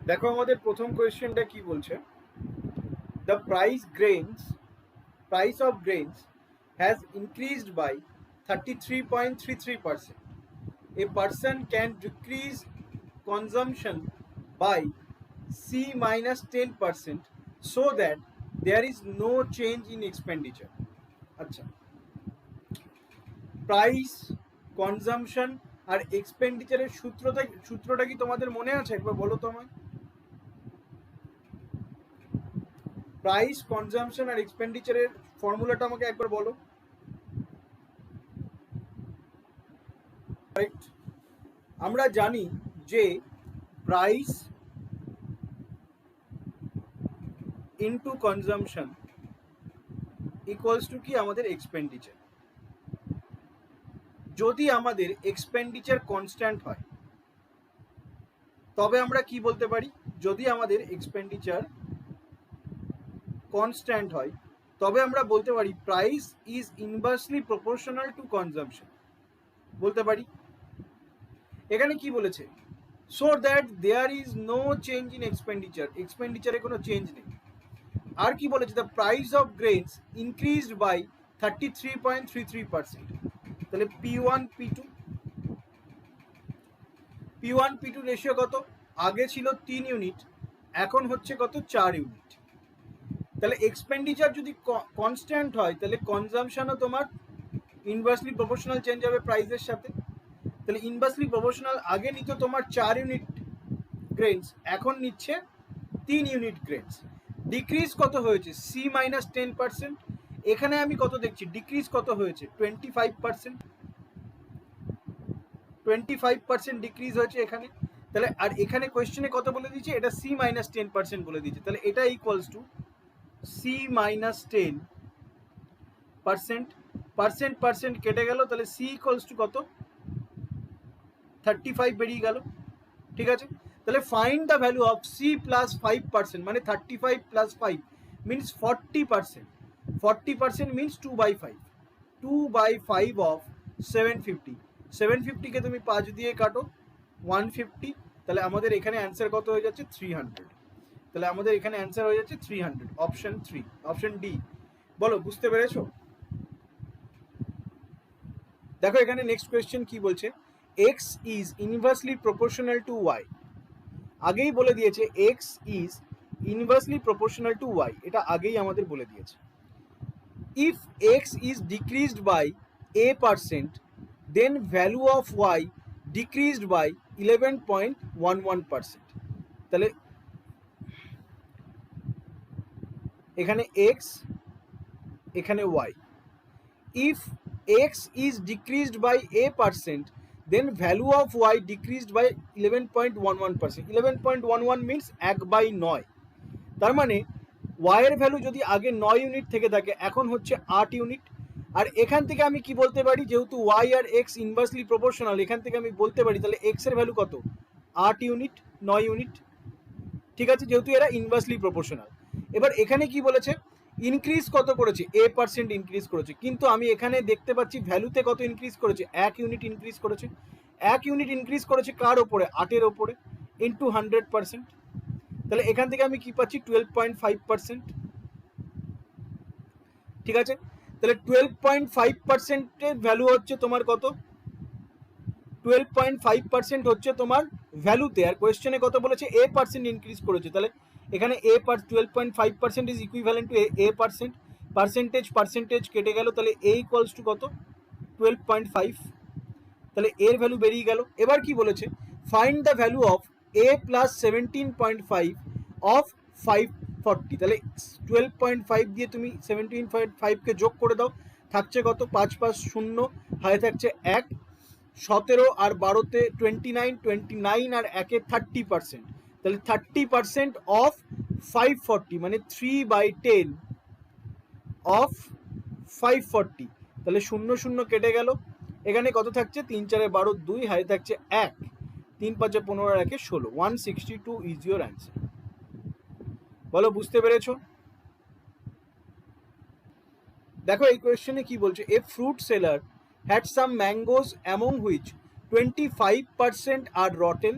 দেখো আমাদের প্রথম কোয়েশ্চেনটা কি বলছে, the price of grains has increased by 33.33%. A person can decrease consumption by C minus 10% so that there is no change in expenditure. আচ্ছা, price, consumption আর এক্সপেন্ডিচারের সূত্রটা কি তোমাদের মনে আছে? একবার বলো তো আমায়। প্রাইস, কনজাম্পশন আর এক্সপেন্ডিচারের ফর্মুলাটা আমাকে একবার বলো। কারেক্ট। আমরা জানি যে price into consumption equals to কি আমাদের এক্সপেন্ডিচার। যদি আমাদের এক্সপেন্ডিচার কনস্ট্যান্ট হয় তবে আমরা কি বলতে পারি? যদি আমাদের এক্সপেন্ডিচার কনস্ট্যান্ট হয় তবে আমরা বলতে পারি price is inversely proportional to consumption বলতে পারি। এখানে কি বলেছে? So that there is no change in expenditure, এক্সপেন্ডিচারে কোনো চেঞ্জ নেই। আর কি বলেছে? The price of grains increased by 33.33%। তাহলে P1 P2 রেশিও কত? আগে ছিল 3 ইউনিট, এখন হচ্ছে কত? 4 ইউনিট। তাহলে এক্সপেন্ডিচার যদি কনস্ট্যান্ট হয় তাহলে কনজাম্পশনও তোমার ইনভার্সলি প্রপোর্শনাল চেঞ্জ হবে প্রাইসের সাথে। তাহলে ইনভার্সলি প্রপোর্শনাল আগে নিত তোমার 4 ইউনিট গ্রেনস, এখন নিচ্ছে 3 ইউনিট গ্রেনস। ডিক্রিজ কত হয়েছে? C minus 10%। এখানে আমি কত দেখছি? ডিক্রিজ কত হয়েছে? 25% ডিক্রিজ হয়েছে এখানে। তাহলে আর এখানে কোয়েশ্চেনে কত বলে দিয়েছে? এটা C মাইনাস 10% বলে দিয়েছে। তাহলে এটা equals to C minus 10%। Percent কেটে গেল, তাহলে C ইকুয়ালস টু কত? 35 বেরিয়ে গেল। ঠিক আছে, তাহলে find the value of C plus 5%, মানে 35 প্লাস 5 মিনস 40%। 40% মিনস 2/5। 2/5 অফ 750। 750কে তুমি 5 দিয়ে কাটো, 150। তাহলে আমাদের এখানে অ্যান্সার কত হয়ে যাচ্ছে? 300। তাহলে আমাদের এখানে অ্যান্সার হয়ে যাচ্ছে 300, অপশন 3, অপশন ডি। বলো, বুঝতে পেরেছো? দেখো এখানে নেক্সট কোয়েশ্চেন কি বলছে, x is inversely proportional to y। আগেই বলে দিয়েছে x is inversely proportional to y, এটা আগেই আমাদের বলে দিয়েছে। If x is decreased by a%, then value of y decreased by 11.11%। তাহলে এখানে x, এখানে y। ইফ x is decreased by a%, then value of y decreased by 11.11%. 11.11 means 1/9। তার মানে y এর ভ্যালু যদি আগে 9 ইউনিট থেকে থাকে এখন হচ্ছে 8 ইউনিট। আর এখান থেকে আমি কি বলতে পারি? যেহেতু y আর x ইনভার্সলি প্রপোর্শনাল, এখান থেকে আমি বলতে পারি তাহলে x এর ভ্যালু কত? 8 ইউনিট, 9 ইউনিট। ঠিক আছে, যেহেতু এরা ইনভার্সলি প্রপোর্শনাল। এবার এখানে কি বলেছে? ইনক্রিজ কত করেছে? a% ইনক্রিজ করেছে, কিন্তু আমি এখানে দেখতে পাচ্ছি ভ্যালুতে কত ইনক্রিজ করেছে? 1 ইউনিট ইনক্রিজ করেছে। 1 ইউনিট ইনক্রিজ করেছে কার ওপরে? 8-এর ওপরে, ইন্টু 100%। তাহলে এখান থেকে আমি কি পাচ্ছি? 12.5%। ঠিক আছে, তাহলে 12.5%-এর ভ্যালু হচ্ছে তোমার কত? 12.5% হচ্ছে তোমার ভ্যালুতে। আর কোয়েশ্চেনে কত বলেছে? a% ইনক্রিজ করেছে। তাহলে এখানে 12.5% is equivalent to a%। Percentage কেটে গেল, তাহলে a ইকুয়ালস টু কত? 12.5। তাহলে এর ভ্যালু বেরিয়ে গেল। এবার কি বলেছে? Find the value of a plus 17.5 of 540। তাহলে 12.5 দিয়ে তুমি 17.5কে যোগ করে দাও, থাকছে কত? 5 5 0, হাতে থাকছে 1। 17 আর 12তে 29 আর 1-এ 30%। তাহলে 30% অফ 540 মানে 3/10 অফ 540। তাহলে 0 0 কেটে গেল, এখানে কত থাকছে? 3 4 12 2, হাতে থাকছে 1। 3 5 15 আর 1 16। 162 ইজ ইউর অ্যান্সার। বলো, বুঝতে পেরেছো? দেখো এই কোয়েশ্চেনে কি বলছে, এ fruit seller had some mangoes among which 25% are rotten.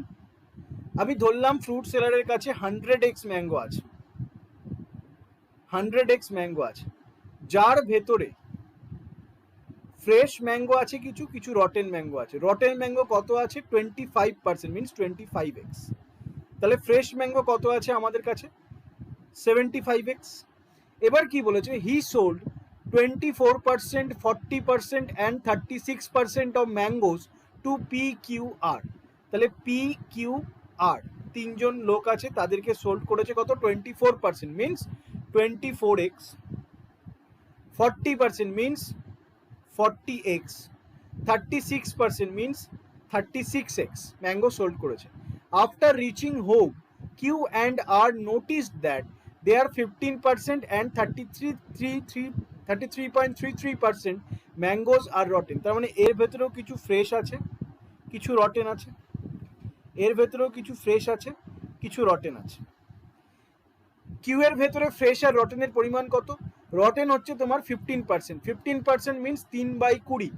আমি ধরলাম ফ্রুট সেলারের কাছে 100x ম্যাঙ্গো আছে, 100x ম্যাঙ্গো আছে, যার ভেতরে ফ্রেশ ম্যাঙ্গো আছে কিছু, কিছু রটেন ম্যাঙ্গো আছে। রটেন ম্যাঙ্গো কত আছে? 25%, মিনস 25x। তাহলে ফ্রেশ ম্যাঙ্গো কত আছে আমাদের কাছে? 75x। এবার কি বলেছে? He sold 24%, 40% and 36% of mangoes to PQR। তাহলে PQR তিনজন লোক আছে, তাদেরকে সোল্ড করেছে কত? 24%, means 24x, 40% means 40x, 36% means 36x mango sold করেছে। After reaching home, Q and R noticed that they are 15% and 33.33% mangoes are rotten. তার মানে এর ভেতরেও কিছু ফ্রেশ আছে, কিছু রটেন আছে, এর ভেতরেও কিছু ফ্রেশ আছে, কিছু রটেন আছে। কিউ এর ভেতরে ফ্রেশ আর রটেনের পরিমাণ কত? রটেন হচ্ছে তোমার 15%, 15% মিনস 3/20,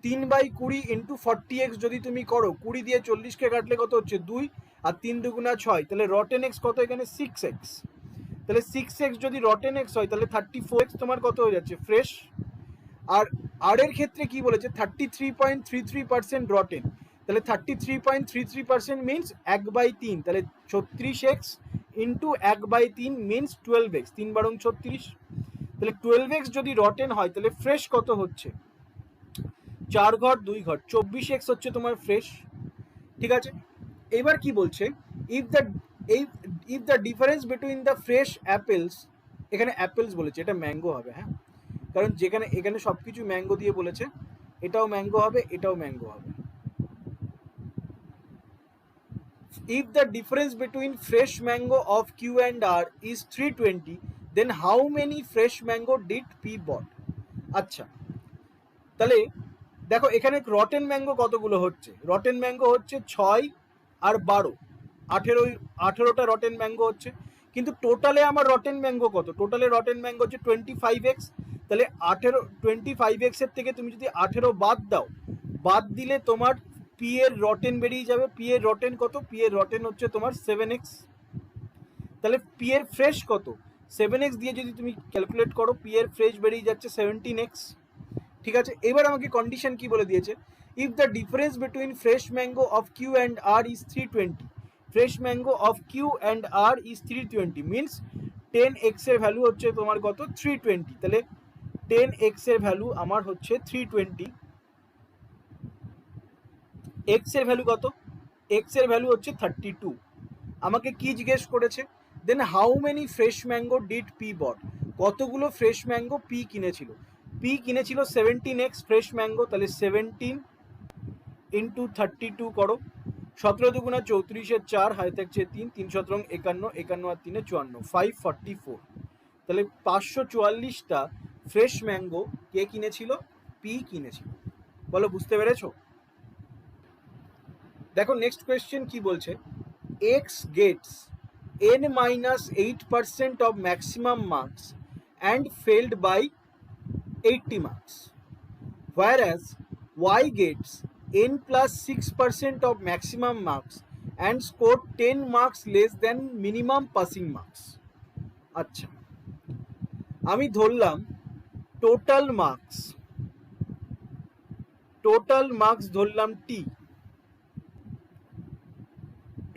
3/20 ইন্টু 40x যদি তুমি করো, 20 দিয়ে 40কে কাটলে কত হচ্ছে? 2, আর 3 দুগুণা 6, তাহলে রটেন এক্স কত এখানে? 6x। তাহলে 6x যদি রটেন এক্স হয়, তাহলে 34x তোমার কত হয়ে যাচ্ছে? ফ্রেশ। আর আর এর ক্ষেত্রে কি বলেছে? 33.33% রটেন, তাহলে 33.33% মিনস 1/3, তাহলে 36x ইন্টু 1/3 মিনস 12x, 3 বারং 36। তাহলে 12x যদি রটেন হয়, তাহলে ফ্রেশ কত হচ্ছে? 4 ঘর 2 ঘর, 24x হচ্ছে তোমার ফ্রেশ। ঠিক আছে, এবার কি বলছে? If the difference between the fresh apples, এখানে অ্যাপেলস বলেছে, এটা ম্যাঙ্গো হবে, হ্যাঁ, কারণ যেখানে এখানে সব কিছু ম্যাঙ্গো দিয়ে বলেছে, এটাও ম্যাঙ্গো হবে, এটাও ম্যাঙ্গো হবে। If the difference between fresh mango of Q and R is 320, then how many fresh mango did P bought? আচ্ছা, তাহলে দেখো এখানে রটেন ম্যাঙ্গো কতগুলো হচ্ছে? রটেন ম্যাঙ্গো হচ্ছে 6 আর 12, 18টা রটেন ম্যাঙ্গো হচ্ছে। কিন্তু টোটালে আমার রটেন ম্যাঙ্গো কত? টোটালে রটেন ম্যাঙ্গো হচ্ছে 25x। তাহলে 25x এর থেকে তুমি যদি 18 বাদ দাও, বাদ দিলে তোমার পি এর রটেন বেরিয়ে যাবে। পি এর রটেন কত? পি এর রটেন হচ্ছে তোমার 7x। তাহলে পি এর ফ্রেশ কত? 7x দিয়ে যদি তুমি ক্যালকুলেট করো, পি এর ফ্রেশ বেরিয়ে যাচ্ছে 17x। ঠিক আছে, এবার আমাকে কন্ডিশন কি বলে দিয়েছে? If the difference between fresh mango of Q and R is 320, fresh mango of Q and R is 320 means 10x এর ভ্যালু হচ্ছে তোমার কত? 320। তাহলে 10x এর ভ্যালু আমার হচ্ছে 320। x এর ভ্যালু কত? x এর ভ্যালু হচ্ছে 32। আমাকে কি জিজ্ঞেস করেছে? Then how many fresh mango did P bought? কতগুলো ফ্রেশ ম্যাঙ্গো পি কিনেছিল? পি কিনেছিল 17x ফ্রেশ ম্যাঙ্গো, তাহলে 17 ইন্টু 32 করো, 17 দুগুণা 34, 4 হাতে থাকছে 3, 3 17 51, 51 আর 3 54, 544। তাহলে 544টা ফ্রেশ ম্যাঙ্গো কে কিনেছিল? পি কিনেছিল। বলো, বুঝতে পেরেছো? দেখো নেক্সট কোয়েশ্চেন কি বলছে? X gets n-8% of maximum marks and failed by 80 marks, whereas y gets n plus 6% of maximum marks and scored 10 marks less than minimum passing marks. আচ্ছা, আমি ধরলাম টোটাল মার্কস ধরলাম টি,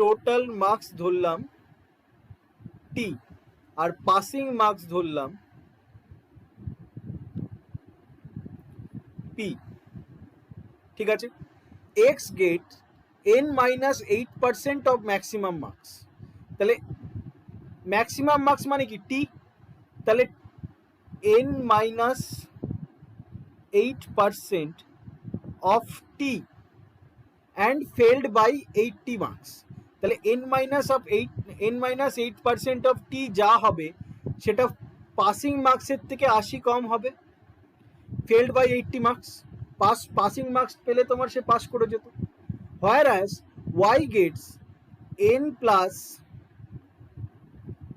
টোটাল মার্কস ধরলাম T, আর passing marks ধরলাম P. ঠিক আছে, X get n-8% of maximum marks, তাহলে ম্যাক্সিমাম মার্কস মানে কি? টি। তাহলে n-8% of T and failed by 80 marks. তাহলে n-8% অফ টি যা হবে সেটা পাসিং মার্কসের থেকে 80 কম হবে, failed by 80 marks. Passing marks পেলে তোমার সে পাস করে যেত। whereas y gets n plus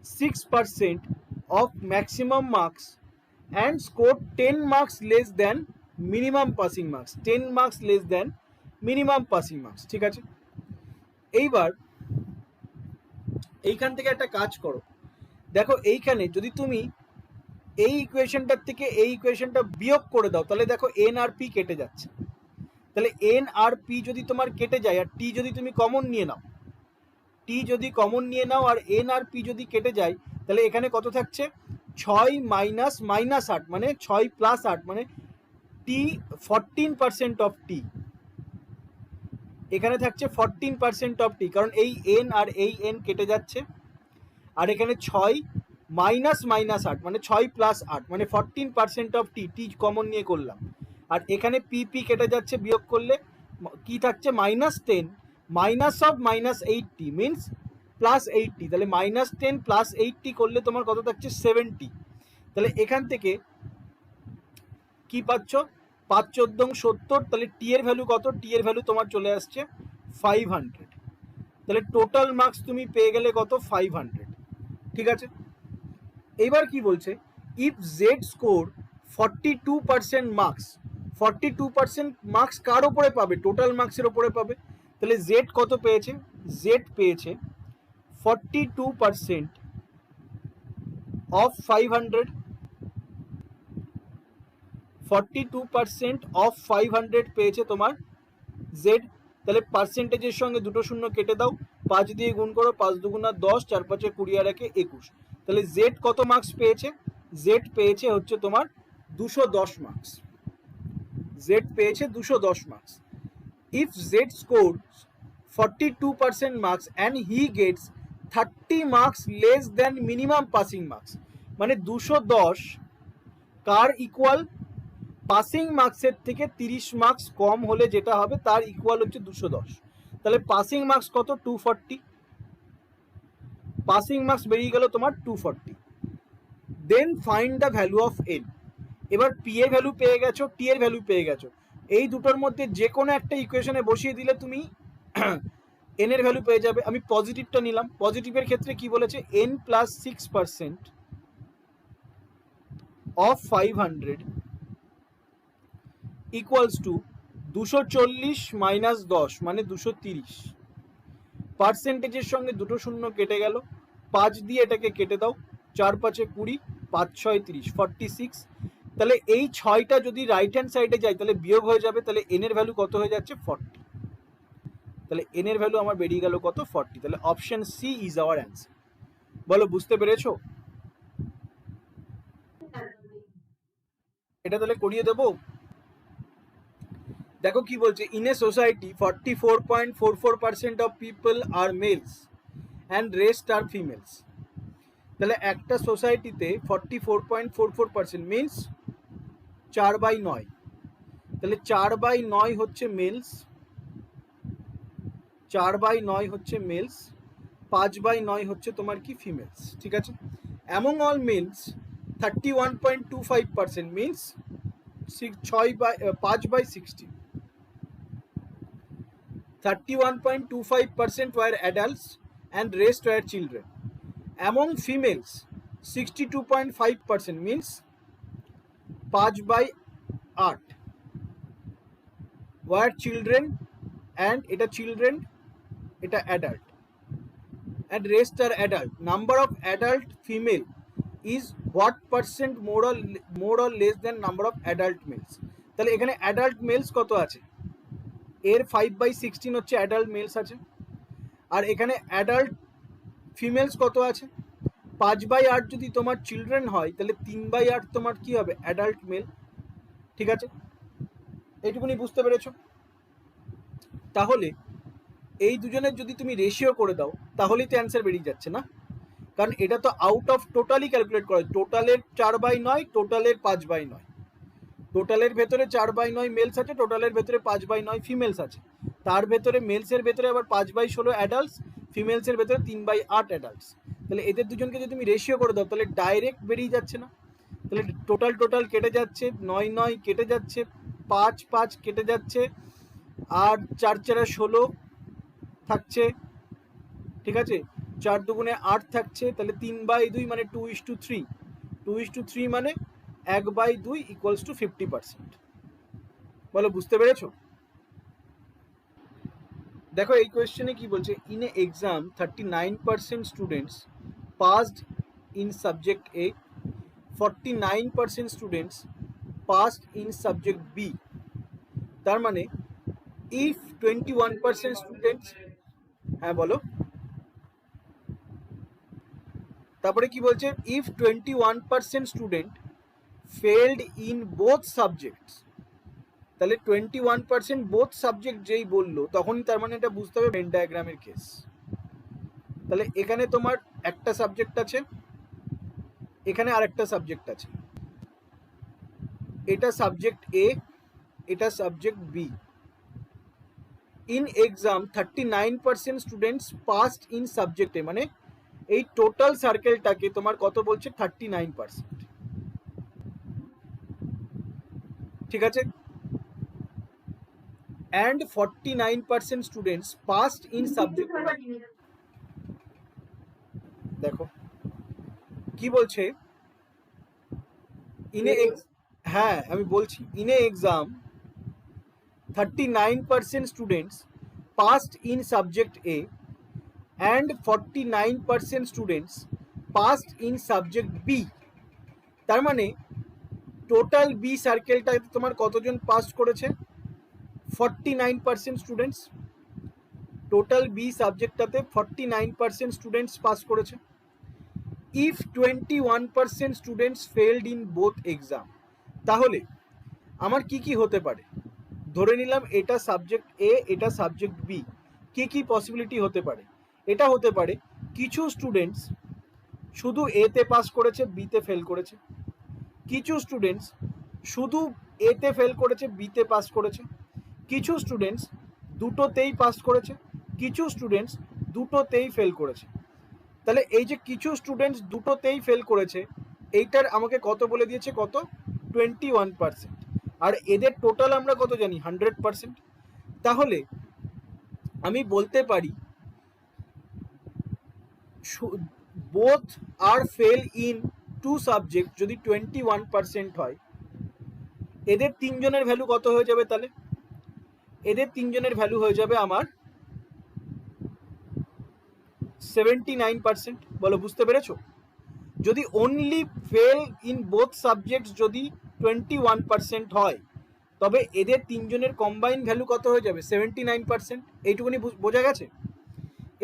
6% of maximum marks and scored 10 marks less than minimum passing marks, 10 marks less than minimum passing marks। ঠিক আছে, এইবার এইখান থেকে একটা কাজ করো, দেখো এইখানে যদি তুমি এই ইকুয়েশনটার থেকে এই ইকুয়েশনটা বিয়োগ করে দাও তাহলে দেখো এন আর পি কেটে যাচ্ছে। তাহলে এন আর পি যদি তোমার কেটে যায় আর টি যদি তুমি কমন নিয়ে নাও, টি যদি কমন নিয়ে নাও আর এন আর পি যদি কেটে যায় তাহলে এখানে কত থাকছে, 6 মাইনাস মাইনাস 8 মানে 6 প্লাস 8 মানে টি 14% অফ টি, এখানে থাকছে 14% অফ টি, কারণ এই এন আর এই এন কেটে যাচ্ছে। আর এখানে 6 মাইনাস মাইনাস 8 মানে 6 প্লাস 8 মানে 14% অফ টি, টি কমন নিয়ে করলাম। আর এখানে পি পি কেটে যাচ্ছে, বিয়োগ করলে কি থাকছে -10 মাইনাস অফ -80 মিনস +80, তাহলে -10 +80 করলে তোমার কত থাকছে 70। তাহলে এখান থেকে কি পাচ্ছ, 5 14 70, তাহলে টি এর ভ্যালু কত, টি এর ভ্যালু তোমার চলে আসছে 500। তাহলে টোটাল মার্কস তুমি পেয়ে গেলে কত, 500। ঠিক আছে, এবার কি বলছে, if Z score 42% marks, 42% marks কার ওপরে পাবে, টোটাল মার্কসের ওপরে পাবে। তাহলে জেড কত পেয়েছে, জেড পেয়েছে 42% অফ 500, 42% অফ 500 পেয়েছে তোমার জেড। তাহলে পার্সেন্টেজের সঙ্গে দুটো শূন্য কেটে দাও, 5 দিয়ে গুণ করো, 5 দুগুণা 10, 4 5 20 আর 1 21। তাহলে জেড কত মার্কস পেয়েছে, জেড পেয়েছে হচ্ছে তোমার 210 মার্কস, জেড পেয়েছে 210 marks. If Z score 42% marks and he gets 30 marks less than minimum passing marks, মানে 210 কার ইকুয়াল, পাসিং মার্কসের থেকে 30 মার্কস কম হলে যেটা হবে তার ইকুয়াল হচ্ছে 210। তাহলে পাসিং মার্কস কত, 240, পাসিং মার্কস বেরিয়ে গেল তোমার 240। Then find the value of N. এবার পি এর ভ্যালু পেয়ে গেছো, টি এর ভ্যালু পেয়ে গেছো, এই দুটোর মধ্যে যে কোনো একটা ইকুয়েশনে বসিয়ে দিলে তুমি এন এর ভ্যালু পেয়ে যাবে। আমি পজিটিভটা নিলাম, পজিটিভের ক্ষেত্রে কি বলেছে, N plus 6% of 500 equals to 240 minus 10 মানে 230। পার্সেন্টেজের সঙ্গে দুটো শূন্য কেটে গেল, 5 দিয়ে এটাকে কেটে দাও, 4 5 20, 5 6 30, 46। তাহলে এই 6টা যদি রাইট হ্যান্ড সাইডে যায় তাহলে বিয়োগ হয়ে যাবে, তাহলে এন এর ভ্যালু কত হয়ে যাচ্ছে, 40। তাহলে এন এর ভ্যালু আমার বেরিয়ে গেল কত, 40। তাহলে option C is our answer. বলো বুঝতে পেরেছো? এটা তাহলে করিয়ে দেবো। দেখো কি বলছে, in a society 44.44% of people are males and rest are females. তাহলে একটা সোসাইটিতে 44.44% মিনস 4/9, তাহলে 4/9 হচ্ছে মেলস, 4/9 হচ্ছে মেলস, 5/9 হচ্ছে তোমার কি ফিমেলস। ঠিক আছে, among all মেলস 31.25% means 5/16, 31.25% were adults and rest were children. Among females 62.5% means 5/8 were children, and এটা children, এটা adult, and rest are adult. Number of adult female is what percent more or less than number of adult males? তাহলে এখানে adult males কত আছে, এর 5/16 হচ্ছে adult মেলস আছে, আর এখানে অ্যাডাল্ট ফিমেলস কত আছে, 5/8 যদি তোমার চিলড্রেন হয় তাহলে 3/8 তোমার কি হবে, অ্যাডাল্ট মেল। ঠিক আছে, এইটুকুনি বুঝতে পেরেছো? তাহলে এই দুজনের যদি তুমি রেশিও করে দাও তাহলেই তো অ্যান্সার বেরিয়ে যাচ্ছে না, কারণ এটা তো আউট অফ টোটালি ক্যালকুলেট করা, টোটালের 4/9, টোটালের 5/9, টোটালের ভেতরে 4/9 মেলস আছে, টোটালের ভেতরে 5/9 ফিমেলস আছে, তার ভেতরে মেলসের ভেতরে আবার 5/16 অ্যাডাল্টস, ফিমেলসের ভেতরে 3/8 অ্যাডাল্টস। তাহলে এদের দুজনকে যদি তুমি রেশিও করে দাও তাহলে ডাইরেক্ট বেরিয়ে যাচ্ছে না, তাহলে টোটাল কেটে যাচ্ছে, 9 9 কেটে যাচ্ছে, 5 5 কেটে যাচ্ছে, আর 4 4 16 থাকছে। ঠিক আছে, 4 দুগুণে 8 থাকছে, তাহলে 3/2 মানে 2:3, 2:3 মানে 1/2 ইকুয়ালস টু 50%। বলো বুঝতে পেরেছো? দেখো এই কোয়েশ্চেনে কি বলছে, in a exam 39% students passed in subject A, 49% students passed in subject B. তার মানে ইফ 21% স্টুডেন্টস, হ্যাঁ বলো, তারপরে কি বলছে, if 21% student failed in both subjects, তাহলে 21% বোথ সাবজেক্ট যেই বললো তখনই তার মানে এটা বুঝতে হবে ভেন ডায়াগ্রামের কেস। তাহলে এখানে তোমার একটা সাবজেক্ট আছে, এখানে আরেকটা সাবজেক্ট আছে, এটা সাবজেক্ট এ, এটা subject B. In exam 39% students passed in subject A, মানে এই টোটাল সার্কেলটাকে তোমার কত বলছে, 39%। ঠিক আছে, and 49% students passed in subject. দেখো কি বলছে, ইনে হ্যাঁ আমি বলছি, in a exam 39% students passed in subject A and 49% students passed in subject B. তার মানে টোটাল বি সার্কেলটাতে তোমার কতজন পাস করেছে, 49% স্টুডেন্টস। টোটাল বি সাবজেক্টটাতে 49% স্টুডেন্টস পাস করেছে। If 21% students failed in both exam, তাহলে আমার কি কি হতে পারে, ধরে নিলাম এটা সাবজেক্ট এ, এটা সাবজেক্ট বি, কি কি পসিবিলিটি হতে পারে। এটা হতে পারে কিছু স্টুডেন্টস শুধু এতে পাস করেছে, বিতে ফেল করেছে, কিছু স্টুডেন্টস শুধু এতে ফেল করেছে, বিতে পাস করেছে, কিছু স্টুডেন্টস দুটোতেই পাস করেছে, কিছু স্টুডেন্টস দুটোতেই ফেল করেছে। তাহলে এই যে কিছু স্টুডেন্টস দুটোতেই ফেল করেছে, এইটার আমাকে কত বলে দিয়েছে, কত, 21%। আর এদের টোটাল আমরা কত জানি, 100%। তাহলে আমি বলতে পারি বোথ আর ফেল ইন টু সাবজেক্ট যদি 21% হয়, এদের তিনজনের ভ্যালু কত হয়ে যাবে, তাহলে এদের তিনজনের ভ্যালু হয়ে যাবে আমার 79%। বলো বুঝতে পেরেছো? যদি only fail in both subjects যদি 21% হয়, তবে এদের তিনজনের কম্বাইন ভ্যালু কত হয়ে যাবে, 79%। এইটুকুনি বোঝা গেছে?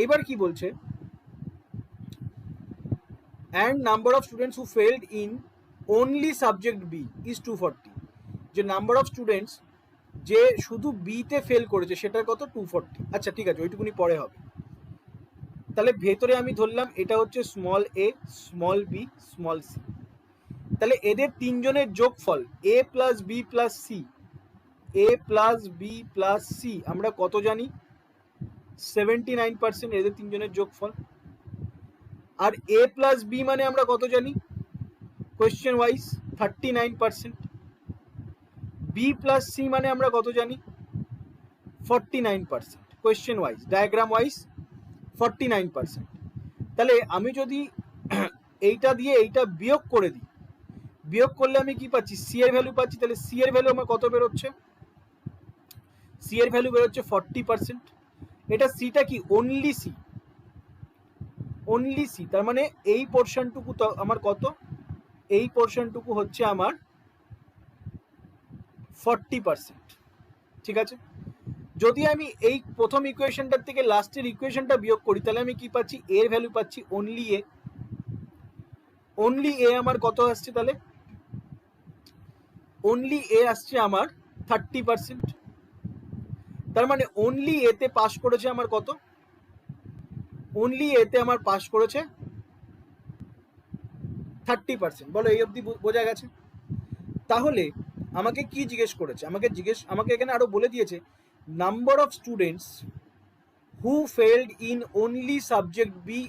এবার কি বলছে, and number of students who failed in only subject B is 240। যে নাম্বার অফ স্টুডেন্টস যে শুধু বিতে ফেল করেছে সেটার কত, 240। আচ্ছা ঠিক আছে, ওইটুকুনি পরে হবে। তাহলে ভেতরে আমি ধরলাম এটা হচ্ছে স্মল এ, স্মল বি, স্মল সি। তাহলে এদের তিনজনের যোগফল এ প্লাস বি প্লাস সি, এ প্লাস বি প্লাস সি আমরা কত জানি, 79% এদের তিনজনের যোগফল। আর এ প্লাস বি মানে আমরা কত জানি, question wise 39%। B plus C মানে আমরা কত জানি, 49%। Question wise, diagram wise 49%। তাহলে আমি যদি এইটা দিয়ে এইটা বিয়োগ করে দিই, বিয়োগ করলে আমি কি পাচ্ছি, সি এর ভ্যালু পাচ্ছি। তাহলে সি এর ভ্যালু আমার কত বেরোচ্ছে, সি এর ভ্যালু বেরোচ্ছে 40%। এটা সিটা কি, অনলি সি, অনলি সি। তার মানে এই পোর্শনটুকু তো আমার কত, এই পোর্শনটুকু হচ্ছে আমার 40%। ঠিক আছে, যদি আমি এই প্রথম ইকুয়েশনটার থেকে লাস্টের ইকুয়েশনটা বিয়োগ করি, তাহলে আমি কি পাচ্ছি, এর ভ্যালু পাচ্ছি অনলি এ। অনলি এ আমার কত আসছে, তাহলে অনলি এ আসছে আমার 30%। তার মানে অনলি এতে পাস করেছে আমার কত, অনলি এতে আমার পাস করেছে 30%। বলো এই অবধি বোঝা গেছে? তাহলে আমাকে কি জিজ্ঞেস করেছে, আমাকে এখানে আরো বলে দিয়েছে number of students who failed in only subject B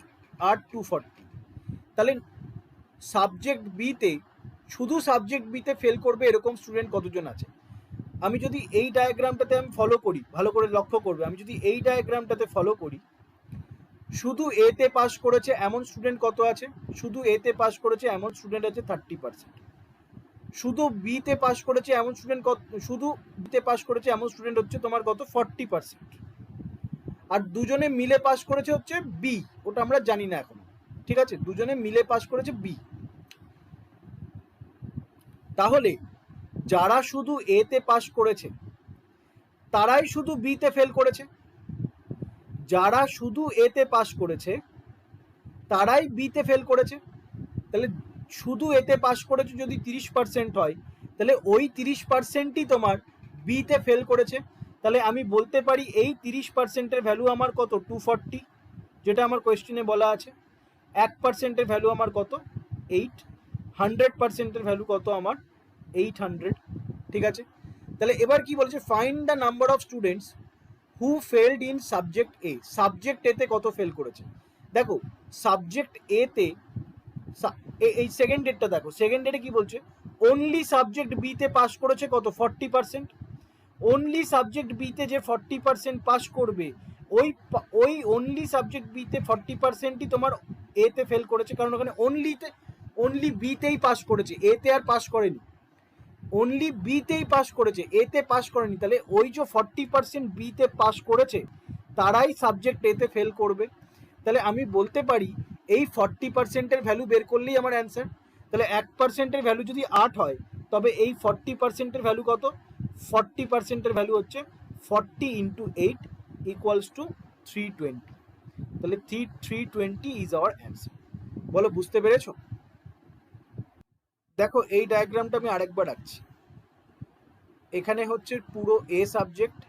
are 240। তাহলে সাবজেক্ট বিতে, শুধু সাবজেক্ট বিতে ফেল করবে এরকম স্টুডেন্ট কতজন আছে। আমি যদি এই ডায়াগ্রামটাতে আমি ফলো করি, ভালো করে লক্ষ্য করবে, আমি যদি এই ডায়াগ্রামটাতে ফলো করি, শুধু এতে পাস করেছে এমন স্টুডেন্ট কত আছে, শুধু এতে পাস করেছে এমন স্টুডেন্ট আছে 30%। শুধু বিতে পাস করেছে এমন স্টুডেন্ট কত, শুধু বিতে পাস করেছে এমন স্টুডেন্ট হচ্ছে তোমার কত, 40%। আর দুজনে মিলে পাস করেছে হচ্ছে বি, ওটা আমরা জানি না এখন, ঠিক আছে, দুজনে মিলে পাস করেছে বি। তাহলে যারা শুধু এ তে পাস করেছে তারাই শুধু বি তে ফেল করেছে, যারা শুধু এ তে পাস করেছে তারাই বি তে ফেল করেছে। তাহলে শুধু এতে পাস করেছে যদি 30% হয়, তাহলে ওই 30%ই তোমার বি তে ফেল করেছে। তাহলে আমি বলতে পারি এই 30%-এর ভ্যালু আমার কত, 240, যেটা আমার কোয়েশ্চেনে বলা আছে। 1%-এর ভ্যালু আমার কত, 8। 100%-এর ভ্যালু কত আমার, 800, ঠিক আছে। তাহলে এবার কি বলেছে, find the number of students who failed in subject A. Subject এতে কত ফেল করেছে, দেখো সাবজেক্ট এতে এই সেকেন্ড ডেটটা দেখো, সেকেন্ড ডেটে কি বলছে, অনলি সাবজেক্ট বিতে পাস করেছে কত, 40%। অনলি সাবজেক্ট বিতে যে 40% পাস করবে, ওই অনলি সাবজেক্ট বিতে 40%ই তোমার এতে ফেল করেছে, কারণ ওখানে অনলি বিতেই পাস করেছে, এতে আর পাস করেনি, অনলি বিতেই পাস করেছে, এতে পাস করেনি। তাহলে ওই যে 40% বিতে পাস করেছে তারাই সাবজেক্ট এতে ফেল করবে। তাহলে আমি বলতে পারি এই 40%-এর ভ্যালু বের করলেই আমার অ্যান্সার। তাহলে 1%-এর ভ্যালু যদি 8 হয়, তবে এই 40%-এর ভ্যালু কত, 40%-এর ভ্যালু হচ্ছে 40 × 8 = 320। তাহলে 320 ইজ আওয়ার অ্যান্সার। বলো বুঝতে পেরেছো? দেখো এই ডায়াগ্রামটা আমি আরেকবার রাখছি। এখানে হচ্ছে পুরো এ সাবজেক্ট,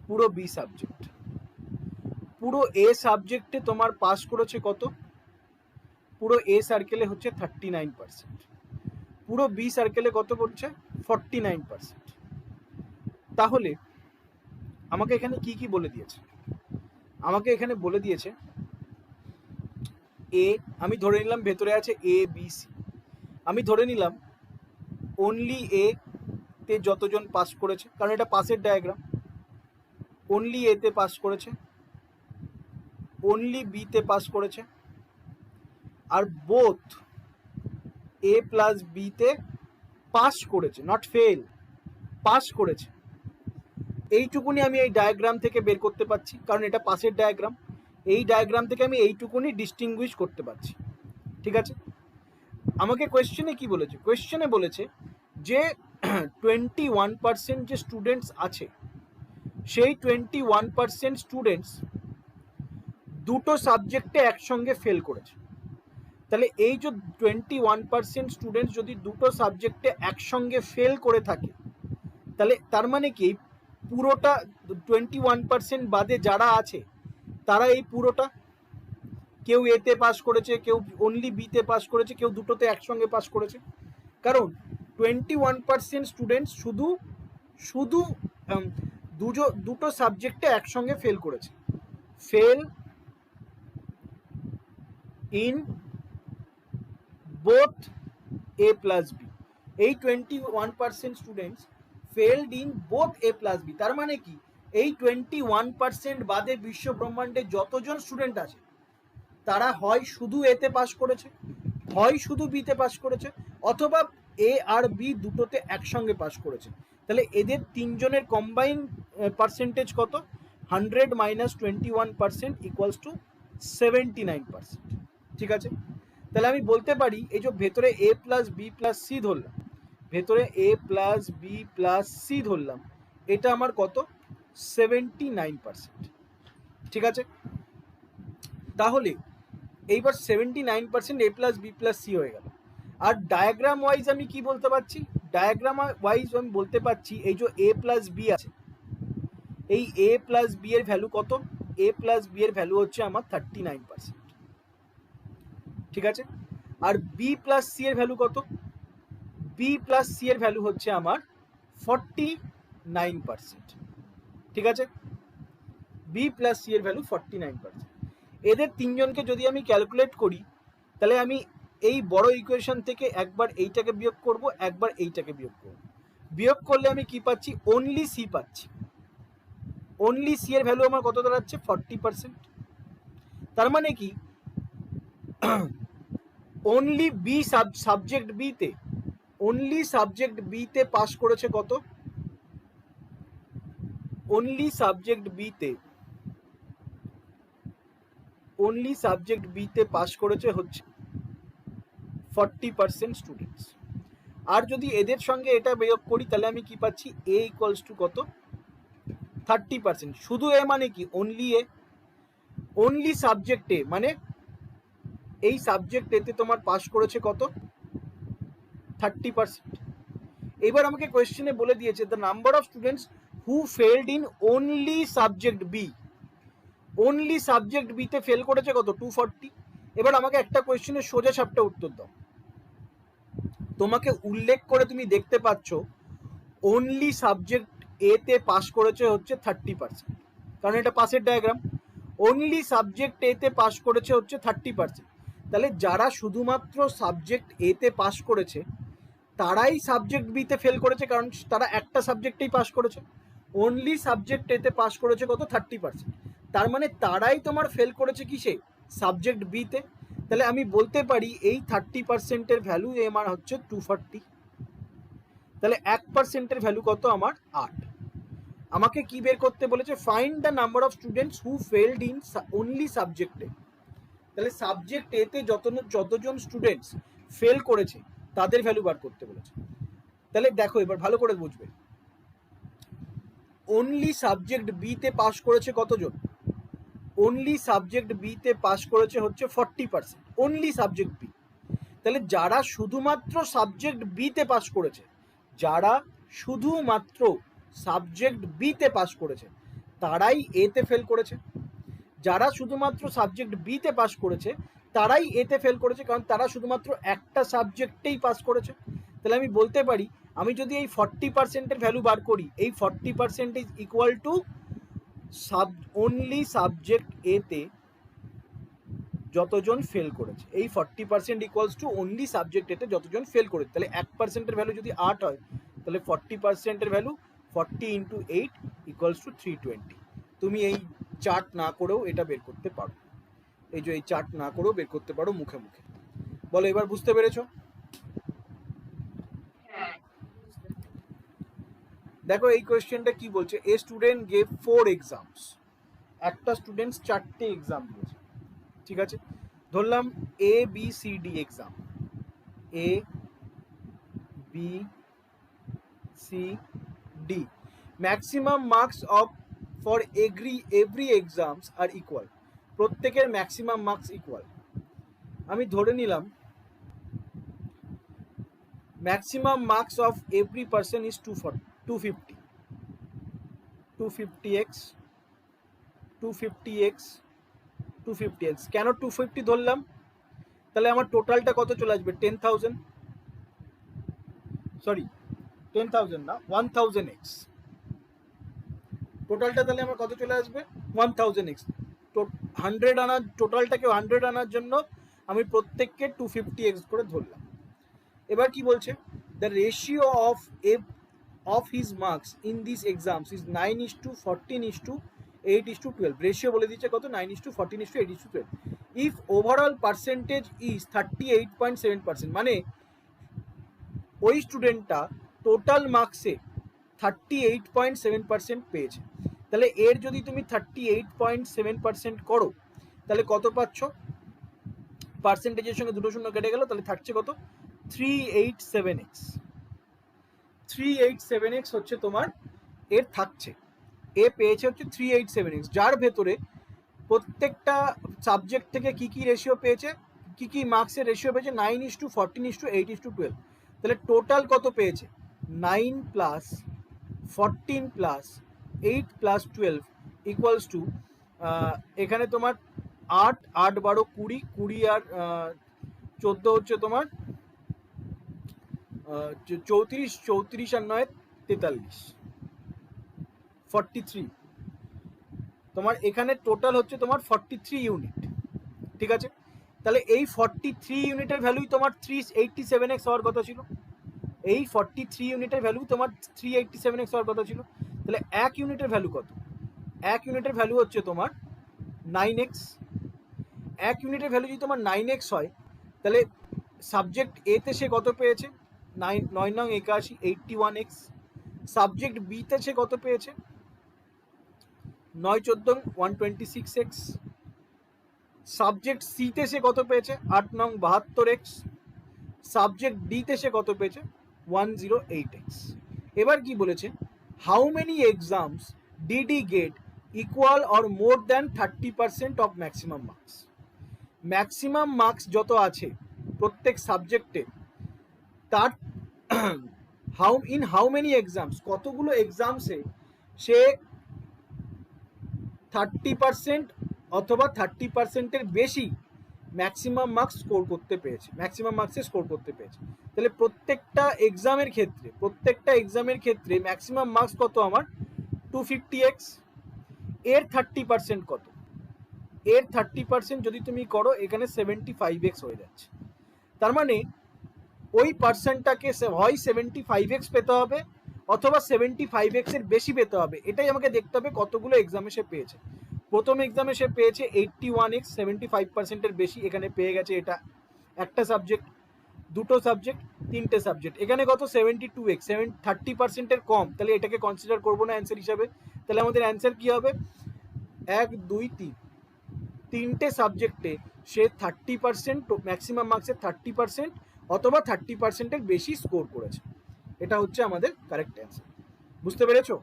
পুরো বি সাবজেক্ট। পুরো এ সাবজেক্টে তোমার পাস করেছে কত, পুরো এ সার্কেলে হচ্ছে 39%, পুরো বি সার্কেলে কত পড়ছে, 49%। তাহলে আমাকে এখানে কি কি বলে দিয়েছে, আমাকে এখানে বলে দিয়েছে এ, আমি ধরে নিলাম ভেতরে আছে এ বি সি, আমি ধরে নিলাম অনলি এ তে যতজন পাস করেছে, কারণ এটা পাসের ডায়াগ্রাম, অনলি এ তে পাস করেছে, অনলি বি তে পাস করেছে, আর বোথ এ প্লাস বি তে পাস করেছে, নট ফেল, পাস করেছে। এইটুকুনি আমি এই ডায়াগ্রাম থেকে বের করতে পারছি, কারণ এটা পাসের ডায়াগ্রাম, এই ডায়াগ্রাম থেকে আমি এইটুকুনি ডিস্টিংগুইশ করতে পারছি, ঠিক আছে। আমাকে কোয়েশ্চেনে কি বলেছে, কোয়েশ্চেনে বলেছে যে 21% যে স্টুডেন্টস আছে, সেই 21% স্টুডেন্টস দুটো সাবজেক্টে একসঙ্গে ফেল করেছে। তাহলে এই যে 21% স্টুডেন্টস যদি দুটো সাবজেক্টে একসঙ্গে ফেল করে থাকে, তাহলে তার মানে কি পুরোটা 21% বাদে যারা আছে তারা এই পুরোটা, কেউ এতে পাস করেছে, কেউ অনলি বিতে পাস করেছে, কেউ দুটোতে একসঙ্গে পাস করেছে। কারণ 21% স্টুডেন্টস শুধু দুটো সাবজেক্টে একসঙ্গে ফেল করেছে, fail in both A plus B. এই 21% students failed in both A plus B. তার মানে কি এই 21% বাদে বিশ্ব ব্রহ্মাণ্ডে যতজন স্টুডেন্ট আছে তারা হয় শুধু এতে পাস করেছে, হয় শুধু বিতে পাস করেছে, অথবা এ আর বি দুটোতে একসঙ্গে পাস করেছে। তাহলে এদের তিনজনের কম্বাইন পার্সেন্টেজ কত, 100 - 21% = 79%, ঠিক আছে। তাহলে আমি বলতে পারি এই যে ভেতরে এ প্লাস বি প্লাস সি ধরলাম, ভেতরে এ প্লাস বি প্লাস সি ধরলাম, এটা আমার কত, 79%, ঠিক আছে। তাহলে এইবার 79% এ প্লাস বি প্লাস সি হয়ে গেল। আর ডায়াগ্রাম ওয়াইজ আমি কি বলতে পারছি, ডায়াগ্রাম ওয়াইজ আমি বলতে পারছি এই যে এ প্লাস বি আছে, এই এ প্লাস বি এর ভ্যালু কত, এ প্লাস বি এর ভ্যালু হচ্ছে আমার 39%, ঠিক আছে। আর বি প্লাস সি এর ভ্যালু কত, বি প্লাস সি এর ভ্যালু হচ্ছে আমার 49%, ঠিক আছে। বি প্লাস সি এর ভ্যালু 49%। এদের তিনজনকে যদি আমি ক্যালকুলেট করি, তাহলে আমি এই বড় ইকুয়েশন থেকে একবার এইটাকে বিয়োগ করব, একবার এইটাকে বিয়োগ করব। বিয়োগ করলে আমি কি পাচ্ছি, অনলি সি পাচ্ছি। অনলি সি এর ভ্যালু আমার কত দাঁড়াচ্ছে, 40%। তার মানে কি অনলি বি সাবজেক্ট বিতে, অনলি সাবজেক্ট বিতে পাস করেছে কত, অনলি সাবজেক্ট বিতে অনলি সাবজেক্ট বিতে পাস করেছে হচ্ছে 40% স্টুডেন্টস। আর যদি এদের সঙ্গে এটা বিয়োগ করি তাহলে আমি কি পাচ্ছি, এ ইকুয়ালস টু কত, 30%। শুধু এ মানে কি, only a, only subject A, মানে এই সাবজেক্ট এতে তোমার পাস করেছে কত, 30%। এবার আমাকে কোয়েশ্চেনে বলে দিয়েছে the number of students who failed in only subject B, only subject বিতে ফেল করেছে কত, 240। এবার আমাকে একটা কোয়েশ্চেনের সোজা সাপটা উত্তর দাও। তোমাকে উল্লেখ করে তুমি দেখতে পাচ্ছ অনলি সাবজেক্ট এতে পাস করেছে হচ্ছে 30%, কারণ এটা পাসের ডায়াগ্রাম। অনলি সাবজেক্ট এতে পাস করেছে হচ্ছে 30%, তাহলে যারা শুধুমাত্র সাবজেক্ট এতে পাস করেছে তারাই সাবজেক্ট বিতে ফেল করেছে, কারণ তারা একটা সাবজেক্টেই পাস করেছে। অনলি সাবজেক্ট এতে পাস করেছে কত, 30%, তার মানে তারাই তোমার ফেল করেছে কিসে, সাবজেক্ট বিতে। তাহলে আমি বলতে পারি এই 30%-এর ভ্যালু আমার হচ্ছে 240। তাহলে 1%-এর ভ্যালু কত আমার, 8। আমাকে কি বের করতে বলেছে, find the number of students who failed in only subject A. তাহলে সাবজেক্ট এতে যতজন স্টুডেন্টস ফেল করেছে তাদের ভ্যালু বার করতে বলেছে। তাহলে দেখো এবার ভালো করে বুঝবে, অনলি সাবজেক্ট বিতে পাস করেছে কতজন, অনলি সাবজেক্ট বিতে পাস করেছে হচ্ছে 40%, অনলি সাবজেক্ট বি। তাহলে যারা শুধুমাত্র সাবজেক্ট বিতে পাস করেছে, যারা শুধুমাত্র সাবজেক্ট বিতে পাস করেছে তারাই এতে ফেল করেছে, যারা শুধুমাত্র সাবজেক্ট বিতে পাস করেছে তারাই এতে ফেল করেছে, কারণ তারা শুধুমাত্র একটা সাবজেক্টেই পাস করেছে। তাহলে আমি বলতে পারি, আমি যদি এই 40%-এর ভ্যালু বার করি, এই 40% is equal to only subject এতে যতজন ফেল করেছে, এই 40% ইকুয়ালস টু অনলি সাবজেক্ট এতে যতজন ফেল করেছে। তাহলে 1%-এর ভ্যালু যদি 8 হয় তাহলে 40%-এর ভ্যালু 40 ইন্টু 8 ইকুয়ালস টু 320। তুমি এই চার্ট না করেও এটা বের করতে পারো, এই যে এই চার্ট না করেও বের করতে পারো মুখে মুখে। বলো এবার বুঝতে পেরেছো? দেখো এই কোয়েশ্চেনটা কি বলছে, এ স্টুডেন্ট গেভ 4 এক্সামস, একটা স্টুডেন্টস 4টে এক্সাম দিয়েছে, ঠিক আছে। ধরলাম A B C D exam, A B C D, maximum marks of for every exams are equal, প্রত্যেকের ম্যাক্সিমাম মার্কস ইকুয়াল। আমি ধরে নিলাম maximum marks of every person is 250, 250x 250x 250x। কেন 250 ধরলাম, তাহলে আমার টোটালটা কত চলে আসবে, 10,000, সরি 10,000 না 1000x, টোটালটা তাহলে আমার কত চলে আসবে, 1000x। তো 100 আনার, টোটালটাকে 100 আনার জন্য আমি প্রত্যেককে 250x করে ধরলাম। এবার কি বলছে, the ratio of his marks in this exams is 9:14:8:12। Ratio বলে দিচ্ছে কত, 9:14:8:12। ইফ ওভারঅল পার্সেন্টেজ ইজ 38.7%, মানে ওই স্টুডেন্টটা টোটাল মার্কসে 38.7% পেয়েছে। তাহলে এর যদি তুমি 38.7% করো তাহলে কত পাচ্ছ, পার্সেন্টেজের সঙ্গে দুটো শূন্য কেটে গেল, তাহলে থাকছে কত, 387x। 387x হচ্ছে তোমার এর থাকছে, এ পেয়েছে হচ্ছে 387x, যার ভেতরে প্রত্যেকটা সাবজেক্ট থেকে কি কি রেশিও পেয়েছে, কি কি মার্কসের রেশিও পেয়েছে, 9:14:8:12। তাহলে টোটাল কত পেয়েছে, 9 plus 14 plus 8 plus 12 equals to, এখানে তোমার 8 8 12 20, 20 আর 14 হচ্ছে তোমার 34, 34 আর 9 43, 43। তোমার এখানে টোটাল হচ্ছে তোমার 43 ইউনিট, ঠিক আছে। তাহলে এই 43 ইউনিটের ভ্যালুই তোমার 387x হওয়ার কথা ছিল, এই 43 ইউনিটের ভ্যালু তোমার 387x হওয়ার কথা ছিল। তাহলে 1 ইউনিটের ভ্যালু কত, 1 ইউনিটের ভ্যালু হচ্ছে তোমার 9x। 1 ইউনিটের ভ্যালু যদি তোমার 9x হয় তাহলে সাবজেক্ট এতে সে কত পেয়েছে, 9×9=81, 81x। সাবজেক্ট বিতে সে কত পেয়েছে, 9×14=126x। সাবজেক্ট সিতে সে কত পেয়েছে 8 নং 72x, সাবজেক্ট ডিতে সে কত পেয়েছে 108x। এবার কি বলেছে, how many exams did he get equal or more than 30% of maximum marks. Maximum marks যত আছে প্রত্যেক সাবজেক্টে তার হাউ মেনি এক্সামস, কতগুলো এক্সামসে সে 30% অথবা 30%-এর বেশি ম্যাক্সিমাম মার্কস স্কোর করতে পেরেছে, ম্যাক্সিমাম মার্কসে স্কোর করতে পেরেছে। তাহলে প্রত্যেকটা এক্সামের ক্ষেত্রে ম্যাক্সিমাম মার্কস কত আমার 250x, এর 30% কত, এর 30% যদি তুমি করো এখানে 75x হয়ে যাচ্ছে। তার মানে ওই পার্সনটাকে হয় 75x পেতে হবে অথবা 75x এর বেশি পেতে হবে। এটাই আমাকে দেখতে হবে কতগুলো এক্সামে সে পেয়েছে। প্রথম এক্সামে সে পেয়েছে 81x, 75%-এর বেশি এখানে পেয়ে গেছে। এটা একটা সাবজেক্ট, দুটো সাবজেক্ট, তিনটে সাবজেক্ট, এখানে কত 72x, 30%-এর কম, তাহলে এটাকে কনসিডার করবো না অ্যান্সার হিসাবে। তাহলে আমাদের অ্যান্সার কি হবে 1 2 3, তিনটে সাবজেক্টে সে 30% ম্যাক্সিমাম মার্কসের 30% অথবা 30%-এর বেশি স্কোর করেছে। এটা হচ্ছে আমাদের কারেক্ট অ্যান্সার। বুঝতে পেরেছো?